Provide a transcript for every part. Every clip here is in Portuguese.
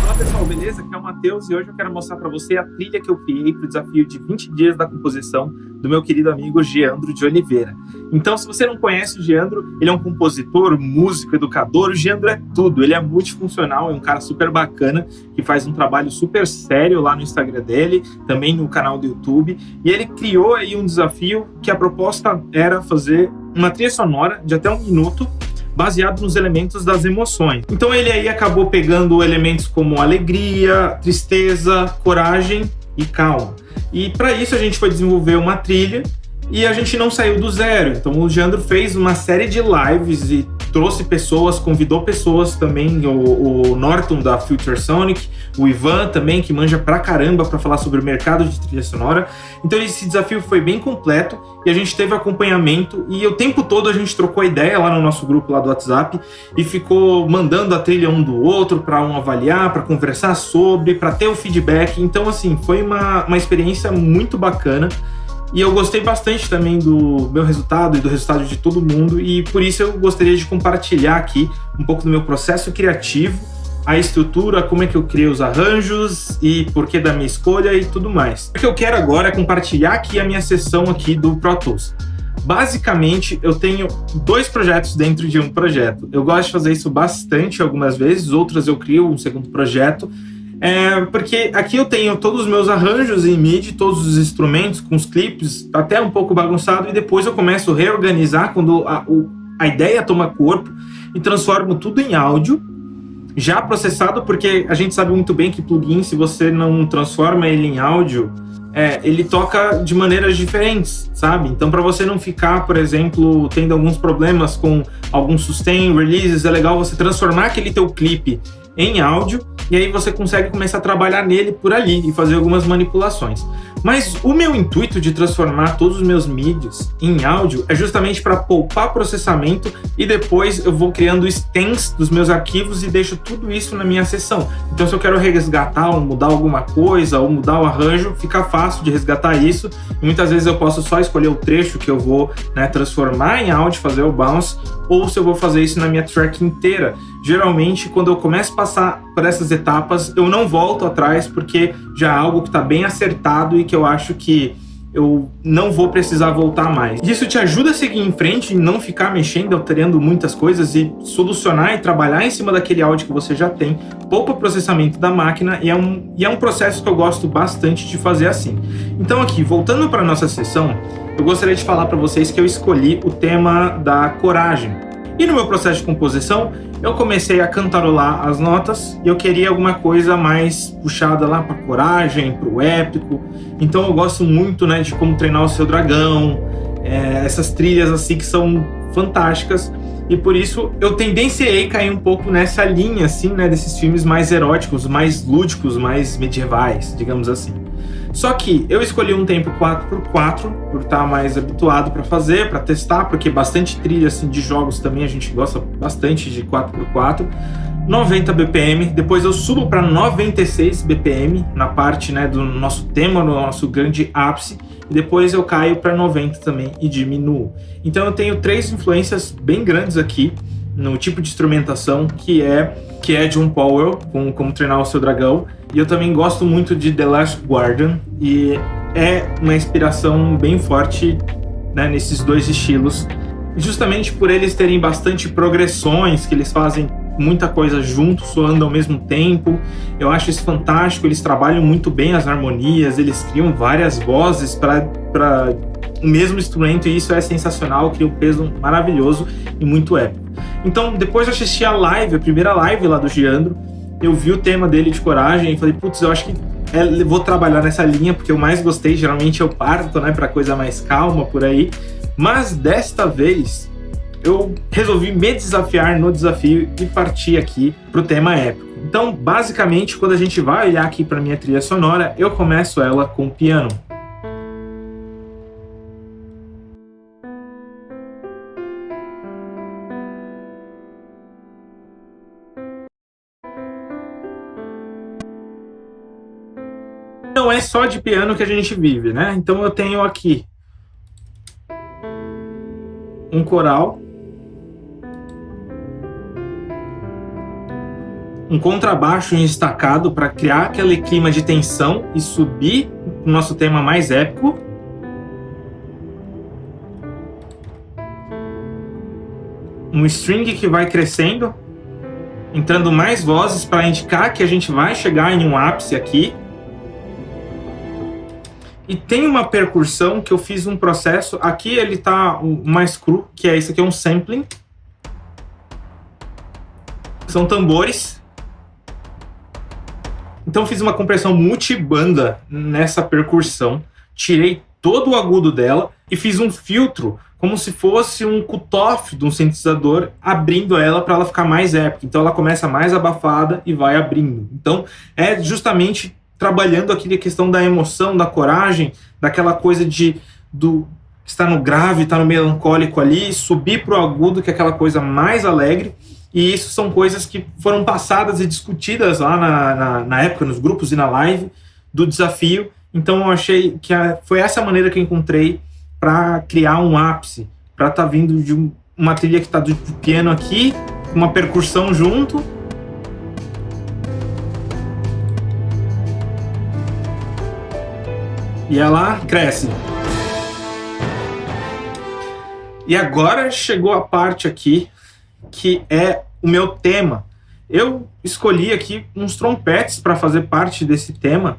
Fala pessoal, beleza? Aqui é o Matheus e hoje eu quero mostrar para você a trilha que eu criei para o desafio de 20 dias da composição do meu querido amigo Geandro de Oliveira. Então, se você não conhece o Geandro, ele é um compositor, músico, educador. O Geandro é tudo, ele é multifuncional, é um cara super bacana que faz um trabalho super sério lá no Instagram dele, também no canal do YouTube. E ele criou aí um desafio que a proposta era fazer uma trilha sonora de até 1 minuto, baseado nos elementos das emoções. Então ele aí acabou pegando elementos como alegria, tristeza, coragem e calma. E para isso a gente foi desenvolver uma trilha e a gente não saiu do zero. Então o Geandro fez uma série de lives e trouxe pessoas, convidou pessoas também, o Norton da Future Sonic, o Ivan também, que manja pra caramba pra falar sobre o mercado de trilha sonora. Então esse desafio foi bem completo e a gente teve acompanhamento e o tempo todo a gente trocou ideia lá no nosso grupo lá do WhatsApp e ficou mandando a trilha um do outro para um avaliar, para conversar sobre, para ter o feedback. Então assim, foi uma experiência muito bacana. E eu gostei bastante também do meu resultado e do resultado de todo mundo, e por isso eu gostaria de compartilhar aqui um pouco do meu processo criativo, a estrutura, como é que eu criei os arranjos e porquê da minha escolha e tudo mais. O que eu quero agora é compartilhar aqui a minha sessão aqui do Pro Tools. Basicamente, eu tenho 2 projetos dentro de um projeto. Eu gosto de fazer isso bastante algumas vezes, outras eu crio um segundo projeto. Porque aqui eu tenho todos os meus arranjos em MIDI, todos os instrumentos com os clipes, até um pouco bagunçado, e depois eu começo a reorganizar quando a ideia toma corpo e transformo tudo em áudio, já processado, porque a gente sabe muito bem que plugin, se você não transforma ele em áudio, ele toca de maneiras diferentes, sabe? Então, para você não ficar, por exemplo, tendo alguns problemas com algum sustain, releases, é legal você transformar aquele teu clipe em áudio, e aí você consegue começar a trabalhar nele por ali e fazer algumas manipulações. Mas o meu intuito de transformar todos os meus MIDIs em áudio é justamente para poupar processamento e depois eu vou criando stems dos meus arquivos e deixo tudo isso na minha sessão. Então se eu quero resgatar ou mudar alguma coisa ou mudar o arranjo, fica fácil de resgatar isso. E muitas vezes eu posso só escolher o trecho que eu vou, transformar em áudio, fazer o bounce, ou se eu vou fazer isso na minha track inteira. Geralmente, quando eu começo a passar por essas etapas, eu não volto atrás, porque já é algo que está bem acertado e que eu acho que eu não vou precisar voltar mais. Isso te ajuda a seguir em frente e não ficar mexendo, alterando muitas coisas e solucionar e trabalhar em cima daquele áudio que você já tem. Poupa o processamento da máquina e é um processo que eu gosto bastante de fazer assim. Então aqui, voltando para a nossa sessão, eu gostaria de falar para vocês que eu escolhi o tema da coragem. E no meu processo de composição, eu comecei a cantarolar as notas e eu queria alguma coisa mais puxada lá para coragem, para o épico. Então eu gosto muito, de Como Treinar o Seu Dragão, essas trilhas assim que são fantásticas. E por isso eu tendenciei a cair um pouco nessa linha assim, desses filmes mais eróticos, mais lúdicos, mais medievais, digamos assim. Só que eu escolhi um tempo 4x4 por estar mais habituado para fazer, para testar, porque bastante trilha assim, de jogos também a gente gosta bastante de 4x4. 90 BPM, depois eu subo para 96 BPM na parte do nosso tema, no nosso grande ápice, e depois eu caio para 90 também e diminuo. Então eu tenho 3 influências bem grandes aqui no tipo de instrumentação, que é John Powell, com Como Treinar o Seu Dragão, e eu também gosto muito de The Last Guardian, e é uma inspiração bem forte nesses 2 estilos, justamente por eles terem bastante progressões, que eles fazem muita coisa junto, soando ao mesmo tempo. Eu acho isso fantástico, eles trabalham muito bem as harmonias, eles criam várias vozes para o mesmo instrumento, e isso é sensacional, cria um peso maravilhoso e muito épico. Então, depois eu assisti a primeira live lá do Geandro, eu vi o tema dele de coragem e falei, putz, eu acho que vou trabalhar nessa linha, porque eu mais gostei, geralmente eu parto, pra coisa mais calma por aí, mas desta vez eu resolvi me desafiar no desafio e partir aqui pro tema épico. Então, basicamente, quando a gente vai olhar aqui para minha trilha sonora, eu começo ela com piano. Não é só de piano que a gente vive, Então eu tenho aqui um coral, um contrabaixo em estacado para criar aquele clima de tensão e subir o nosso tema mais épico. Um string que vai crescendo, entrando mais vozes para indicar que a gente vai chegar em um ápice aqui. E tem uma percussão que eu fiz um processo, aqui ele tá mais cru, que é esse aqui, é um sampling. São tambores. Então fiz uma compressão multibanda nessa percussão, tirei todo o agudo dela e fiz um filtro, como se fosse um cutoff de um sintetizador, abrindo ela para ela ficar mais épica. Então ela começa mais abafada e vai abrindo. Então é justamente trabalhando aqui a questão da emoção, da coragem, daquela coisa de estar no grave, estar no melancólico ali, subir para o agudo, que é aquela coisa mais alegre. E isso são coisas que foram passadas e discutidas lá na época, nos grupos e na live do desafio. Então eu achei que foi essa maneira que eu encontrei para criar um ápice, para estar vindo de uma trilha que está do piano aqui, uma percussão junto. E ela cresce. E agora chegou a parte aqui que é o meu tema. Eu escolhi aqui uns trompetes para fazer parte desse tema.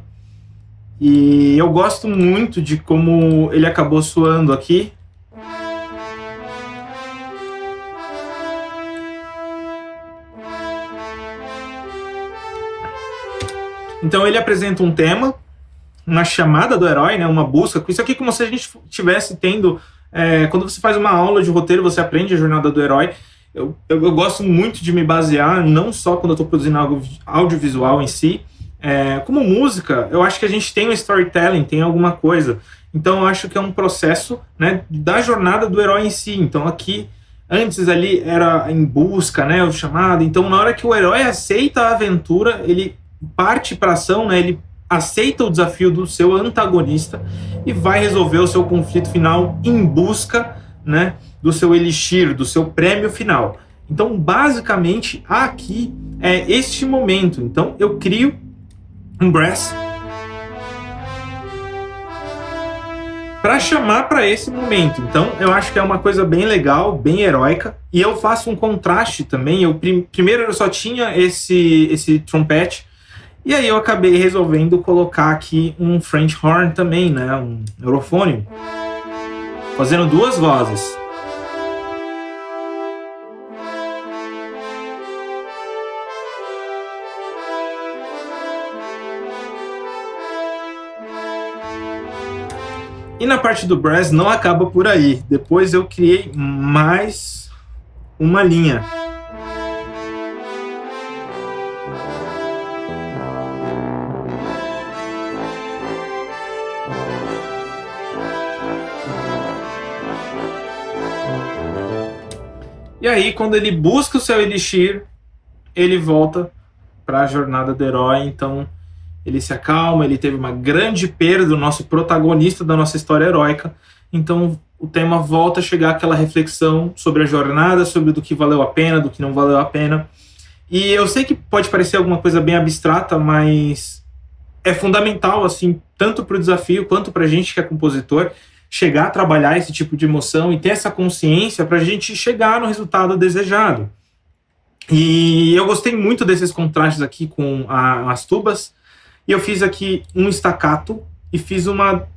E eu gosto muito de como ele acabou soando aqui. Então ele apresenta um tema, uma chamada do herói, né, uma busca. Isso aqui é como se a gente estivesse tendo... quando você faz uma aula de roteiro, você aprende a jornada do herói. Eu gosto muito de me basear, não só quando eu estou produzindo algo audiovisual em si, como música, eu acho que a gente tem um storytelling, tem alguma coisa. Então eu acho que é um processo, né, da jornada do herói em si. Então aqui, antes ali era em busca, né, o chamado. Então na hora que o herói aceita a aventura, ele parte para ação, né, ele aceita o desafio do seu antagonista e vai resolver o seu conflito final em busca, né, do seu elixir, do seu prêmio final. Então, basicamente, aqui é este momento. Então, eu crio um brass para chamar para esse momento. Então, eu acho que é uma coisa bem legal, bem heróica. E eu faço um contraste também. Primeiro eu só tinha esse trompete. E aí eu acabei resolvendo colocar aqui um French horn também, né? Um eurofone. Fazendo duas vozes. E na parte do brass não acaba por aí. Depois eu criei mais uma linha. E aí, quando ele busca o seu elixir, ele volta para a jornada do herói. Então, ele se acalma, ele teve uma grande perda, o nosso protagonista da nossa história heróica. Então, o tema volta a chegar àquela reflexão sobre a jornada, sobre do que valeu a pena, do que não valeu a pena. E eu sei que pode parecer alguma coisa bem abstrata, mas é fundamental, assim, tanto para o desafio quanto para a gente que é compositor, chegar a trabalhar esse tipo de emoção e ter essa consciência para a gente chegar no resultado desejado. E eu gostei muito desses contrastes aqui com as tubas, e eu fiz aqui um staccato e fiz uma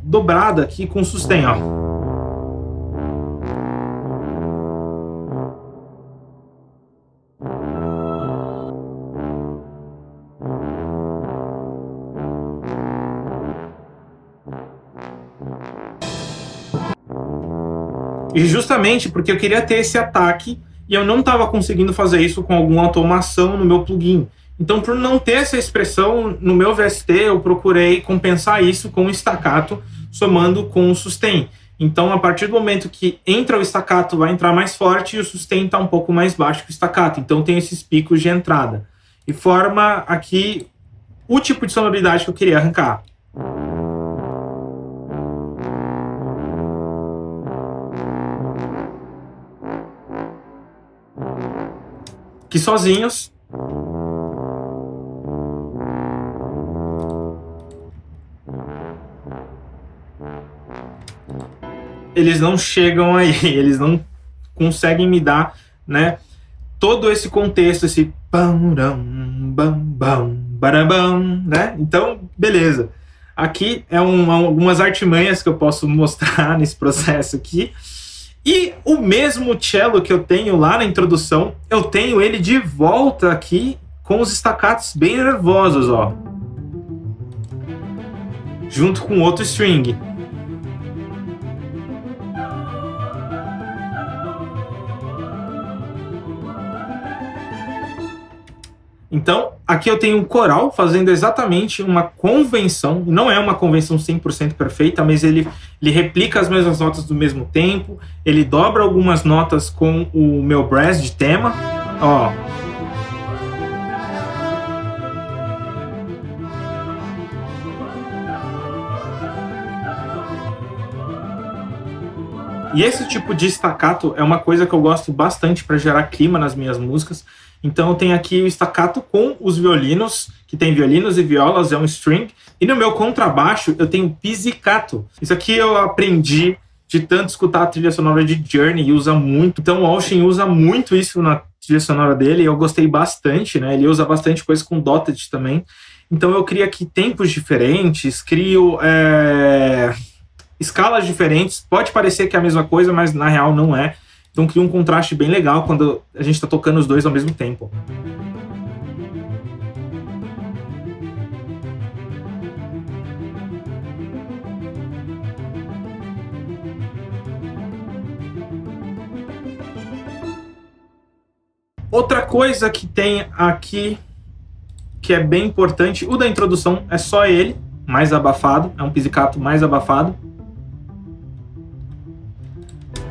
dobrada aqui com sustain, ó. E justamente porque eu queria ter esse ataque e eu não estava conseguindo fazer isso com alguma automação no meu plugin. Então, por não ter essa expressão no meu VST, eu procurei compensar isso com o staccato, somando com o sustain. Então, a partir do momento que entra o staccato, vai entrar mais forte e o sustain está um pouco mais baixo que o staccato. Então, tem esses picos de entrada. E forma aqui o tipo de sonoridade que eu queria arrancar. Que sozinhos eles não chegam aí, eles não conseguem me dar, né, todo esse contexto, esse bam, bam, bam, barabam, né? Então, beleza. Aqui é algumas artimanhas que eu posso mostrar nesse processo aqui. E o mesmo cello que eu tenho lá na introdução, eu tenho ele de volta aqui com os staccatos bem nervosos, ó. Junto com outro string. Então, aqui eu tenho um coral fazendo exatamente uma convenção, não é uma convenção 100% perfeita, mas ele replica as mesmas notas do mesmo tempo, ele dobra algumas notas com o meu brass de tema, ó. E esse tipo de staccato é uma coisa que eu gosto bastante para gerar clima nas minhas músicas. Então eu tenho aqui o staccato com os violinos, que tem violinos e violas, é um string. E no meu contrabaixo eu tenho pizzicato. Isso aqui eu aprendi de tanto escutar a trilha sonora de Journey e usa muito. Então o Ocean usa muito isso na trilha sonora dele e eu gostei bastante, né? Ele usa bastante coisa com dotted também. Então eu crio aqui tempos diferentes, crio escalas diferentes. Pode parecer que é a mesma coisa, mas na real não é. Então cria um contraste bem legal quando a gente está tocando os dois ao mesmo tempo. Outra coisa que tem aqui, que é bem importante, o da introdução é só ele, mais abafado, é um pizzicato mais abafado.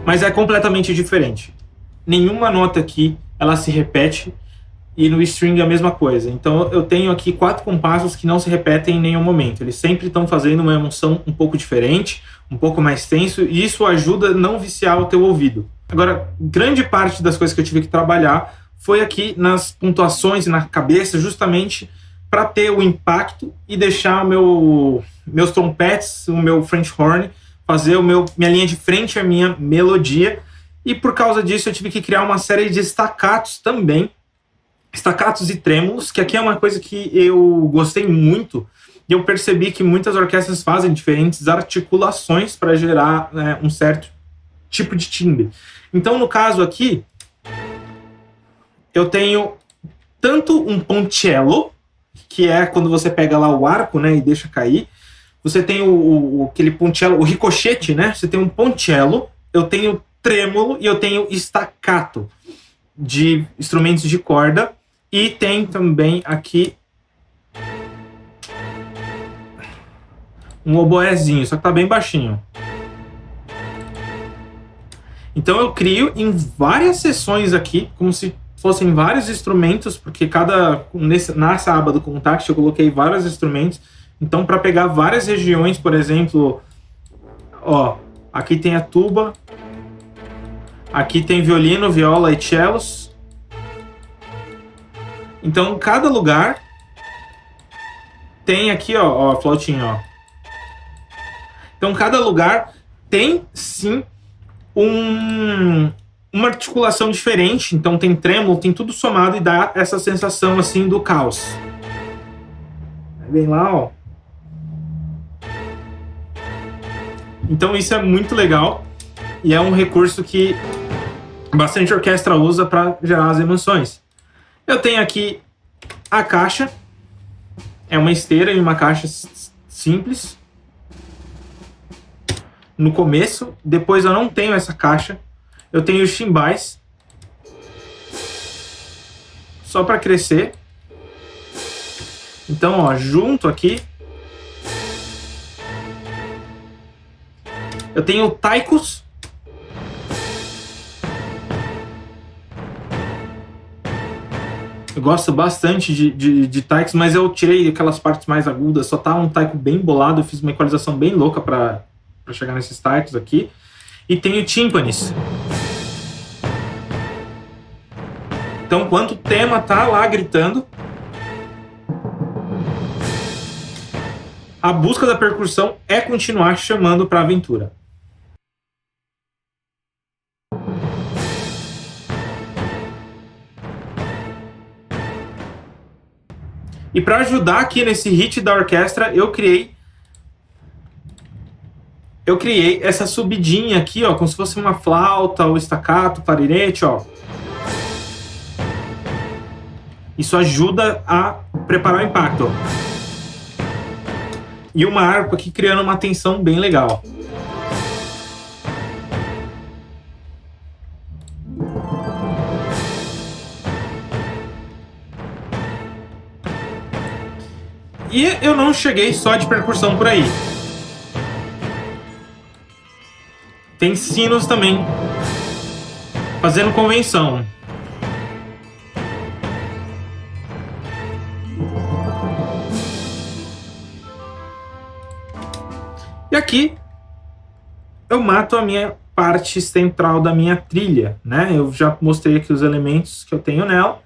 Mas é completamente diferente. Nenhuma nota aqui, ela se repete, e no string é a mesma coisa. Então eu tenho aqui 4 compassos que não se repetem em nenhum momento. Eles sempre estão fazendo uma emoção um pouco diferente, um pouco mais tenso, e isso ajuda a não viciar o teu ouvido. Agora, grande parte das coisas que eu tive que trabalhar foi aqui nas pontuações e na cabeça, justamente para ter o impacto e deixar meus trompetes, o meu French horn, fazer minha linha de frente, a minha melodia. E por causa disso eu tive que criar uma série de staccatos também, staccatos e trêmulos, que aqui é uma coisa que eu gostei muito, e eu percebi que muitas orquestras fazem diferentes articulações para gerar, né, um certo tipo de timbre. Então no caso aqui, eu tenho tanto um poncello, que é quando você pega lá o arco, né, e deixa cair. Você tem aquele poncello, o ricochete, né? Você tem um poncello, eu tenho trêmulo e eu tenho staccato de instrumentos de corda. E tem também aqui um oboézinho, só que tá bem baixinho. Então eu crio em várias sessões aqui, como se fossem vários instrumentos, porque nessa aba do Kontakt eu coloquei vários instrumentos. Então, para pegar várias regiões, por exemplo, ó, aqui tem a tuba, aqui tem violino, viola e cellos. Então, cada lugar tem aqui, ó, a flautinha, ó. Então, cada lugar tem, sim, uma articulação diferente. Então, tem trêmulo, tem tudo somado e dá essa sensação, assim, do caos. Vem lá, ó. Então isso é muito legal e é um recurso que bastante orquestra usa para gerar as emoções. Eu tenho aqui a caixa, é uma esteira e uma caixa simples. No começo, depois eu não tenho essa caixa, eu tenho os chimbais, só para crescer. Então, ó, junto aqui, eu tenho taikos. Eu gosto bastante de taikos, mas eu tirei aquelas partes mais agudas. Só tá um taiko bem bolado. Eu fiz uma equalização bem louca para chegar nesses taikos aqui. E tenho tímpanes. Então, enquanto o tema tá lá gritando, a busca da percussão é continuar chamando para a aventura. E para ajudar aqui nesse hit da orquestra, eu criei essa subidinha aqui, ó, como se fosse uma flauta, ou staccato, clarinete, ó. Isso ajuda a preparar o impacto. E uma harpa aqui criando uma tensão bem legal. E eu não cheguei só de percussão por aí. Tem sinos também, fazendo convenção. E aqui eu mato a minha parte central da minha trilha, né? Eu já mostrei aqui os elementos que eu tenho nela.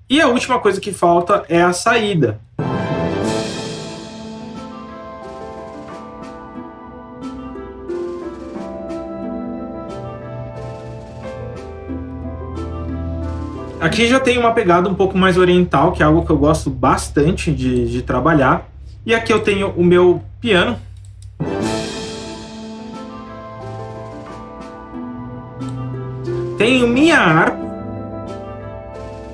E a última coisa que falta é a saída. Aqui já tem uma pegada um pouco mais oriental, que é algo que eu gosto bastante de trabalhar. E aqui eu tenho o meu piano. Tenho minha harpa,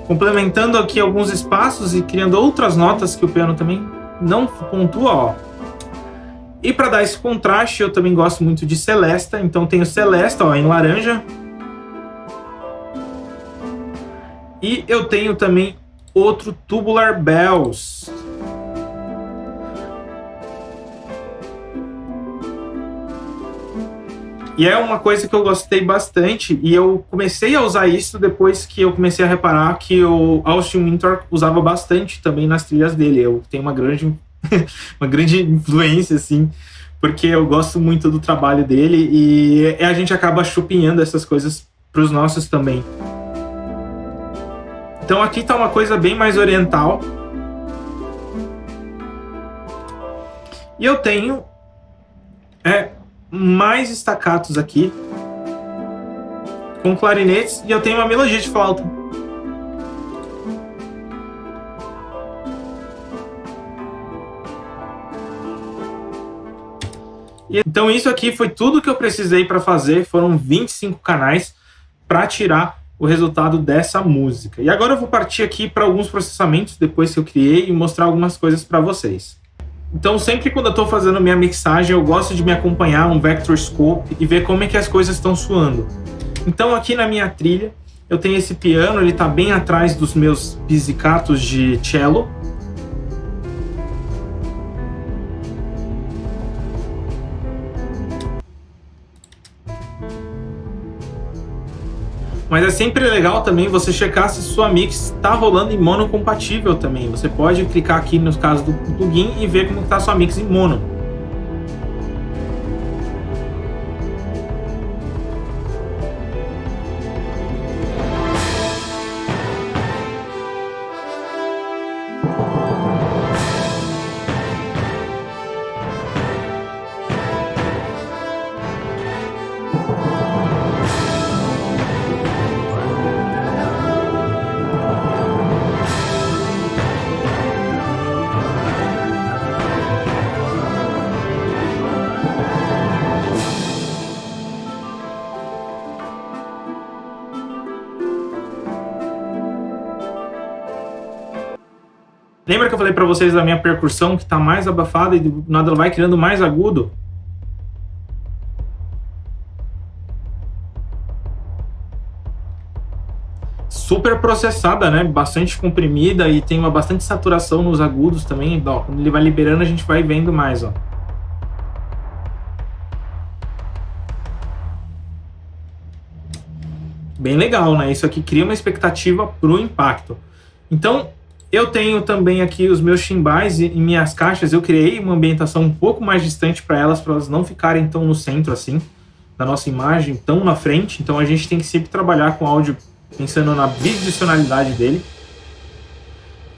complementando aqui alguns espaços e criando outras notas que o piano também não pontua, ó. E para dar esse contraste, eu também gosto muito de Celesta, então tenho Celesta, ó, em laranja. E eu tenho também outro Tubular Bells. E é uma coisa que eu gostei bastante, e eu comecei a usar isso depois que eu comecei a reparar que o Austin Wintour usava bastante também nas trilhas dele. Eu tenho uma grande, uma grande influência, assim, porque eu gosto muito do trabalho dele e a gente acaba chupinhando essas coisas para os nossos também. Então aqui está uma coisa bem mais oriental. E eu tenho mais staccatos aqui, com clarinetes, e eu tenho uma melodia de flauta. Então isso aqui foi tudo que eu precisei para fazer, foram 25 canais para tirar o resultado dessa música. E agora eu vou partir aqui para alguns processamentos depois que eu criei e mostrar algumas coisas para vocês. Então sempre quando eu estou fazendo minha mixagem, eu gosto de me acompanhar um Vector Scope e ver como é que as coisas estão soando. Então aqui na minha trilha, eu tenho esse piano, ele está bem atrás dos meus pizzicatos de cello. Mas é sempre legal também você checar se sua mix está rolando em mono compatível também. Você pode clicar aqui no caso do plugin e ver como está sua mix em mono. Lembra que eu falei para vocês da minha percussão que está mais abafada e do nada ela vai criando mais agudo? Super processada, né? Bastante comprimida e tem uma bastante saturação nos agudos também. Ó, quando ele vai liberando a gente vai vendo mais, ó. Bem legal, né? Isso aqui cria uma expectativa pro impacto. Então, eu tenho também aqui os meus timbais e minhas caixas. Eu criei uma ambientação um pouco mais distante para elas não ficarem tão no centro assim, da nossa imagem, tão na frente. Então a gente tem que sempre trabalhar com áudio pensando na bidimensionalidade dele.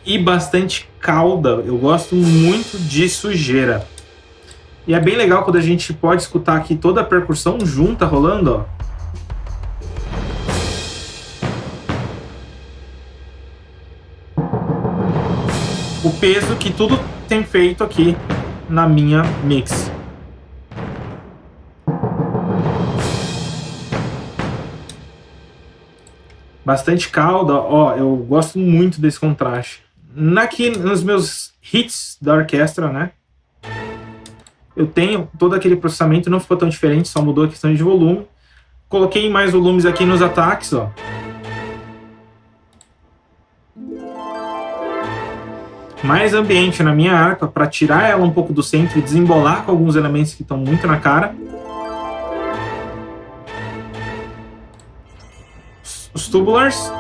E bastante cauda. Eu gosto muito de sujeira. E é bem legal quando a gente pode escutar aqui toda a percussão junta rolando, ó. o peso que tudo tem feito aqui na minha mix. Bastante cauda, ó, eu gosto muito desse contraste. Aqui nos meus hits da orquestra, né? Eu tenho todo aquele processamento, não ficou tão diferente, só mudou a questão de volume. Coloquei mais volumes aqui nos ataques, ó. Mais ambiente na minha harpa para tirar ela um pouco do centro e desembolar com alguns elementos que estão muito na cara. Os tubulars.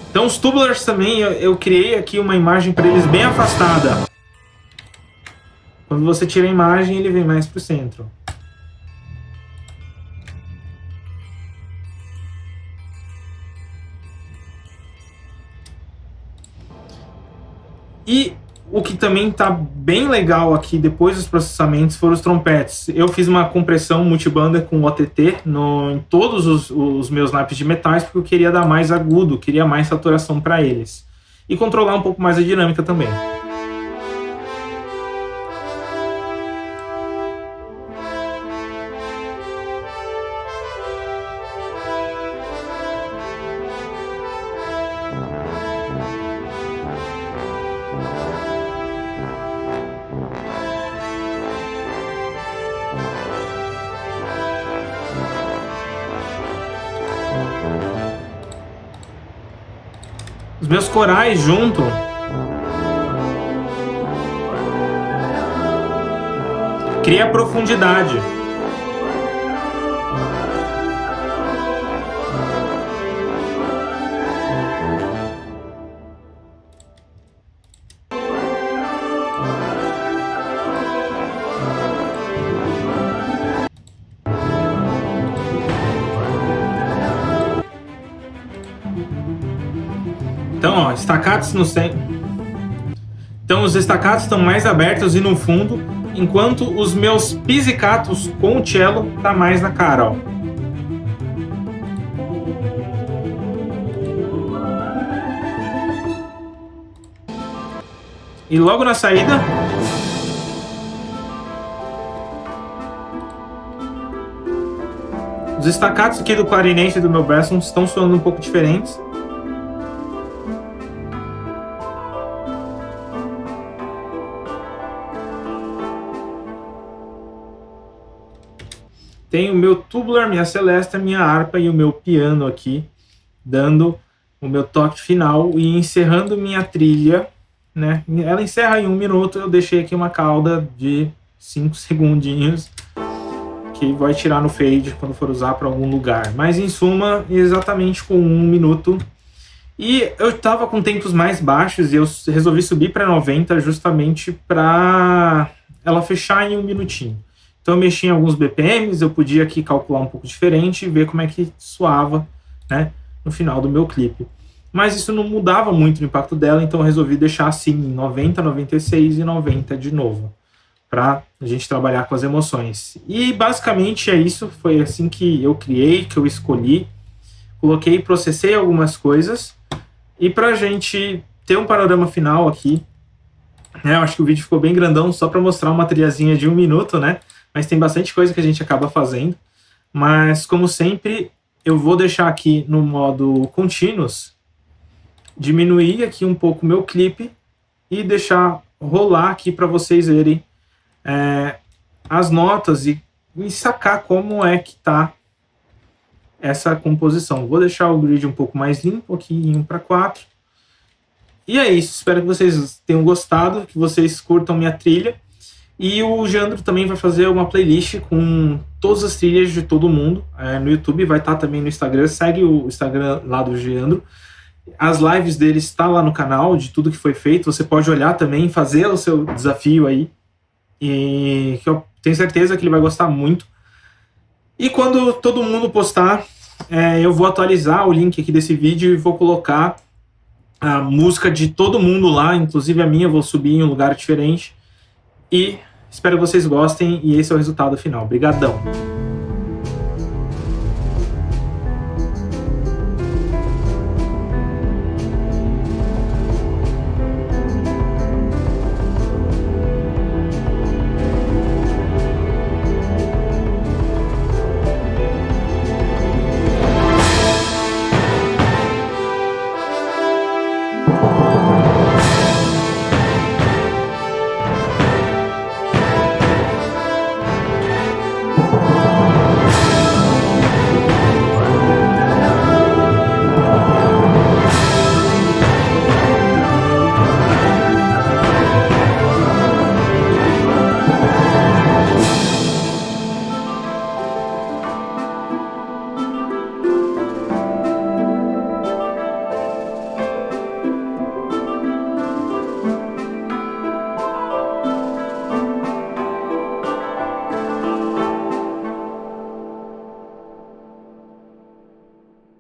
Então os tubulars também, eu criei aqui uma imagem para eles bem afastada. Quando você tira a imagem, ele vem mais para o centro. E o que também está bem legal aqui, depois dos processamentos, foram os trompetes. Eu fiz uma compressão multibanda com OTT em todos os meus naipes de metais, porque eu queria dar mais agudo, queria mais saturação para eles. E controlar um pouco mais a dinâmica também. Os meus corais junto cria profundidade. Então, ó, staccatos no centro. Então, os staccatos estão mais abertos e no fundo, enquanto os meus pizzicatos com o cello tá mais na cara, ó. E logo na saída, os staccatos aqui do clarinete e do meu basson estão soando um pouco diferentes. Tem o meu tubular, minha celesta, minha harpa e o meu piano aqui, dando o meu toque final e encerrando minha trilha, né? Ela encerra em 1 minuto, eu deixei aqui uma cauda de 5 segundinhos, que vai tirar no fade quando for usar para algum lugar. Mas em suma, exatamente com 1 minuto. E eu estava com tempos mais baixos e eu resolvi subir para 90 justamente para ela fechar em 1 minutinho. Então eu mexi em alguns BPMs, eu podia aqui calcular um pouco diferente e ver como é que soava, né, no final do meu clipe. Mas isso não mudava muito o impacto dela, então eu resolvi deixar assim em 90, 96 e 90 de novo, para a gente trabalhar com as emoções. E basicamente é isso, foi assim que eu criei, que eu escolhi, coloquei, processei algumas coisas, e para a gente ter um panorama final aqui, né, eu acho que o vídeo ficou bem grandão, só para mostrar uma trilhazinha de 1 minuto, né? Mas tem bastante coisa que a gente acaba fazendo. Mas, como sempre, eu vou deixar aqui no modo Continuous, diminuir aqui um pouco o meu clipe e deixar rolar aqui para vocês verem as notas e sacar como é que tá essa composição. Vou deixar o grid um pouco mais limpo aqui em 1:4. E é isso, espero que vocês tenham gostado, que vocês curtam minha trilha. E o Geandro também vai fazer uma playlist com todas as trilhas de todo mundo no YouTube, vai estar também no Instagram, segue o Instagram lá do Geandro. As lives dele estão lá no canal, de tudo que foi feito, você pode olhar também, fazer o seu desafio aí, e que eu tenho certeza que ele vai gostar muito. E quando todo mundo postar, eu vou atualizar o link aqui desse vídeo e vou colocar a música de todo mundo lá, inclusive a minha, vou subir em um lugar diferente. E espero que vocês gostem, e esse é o resultado final. Obrigadão!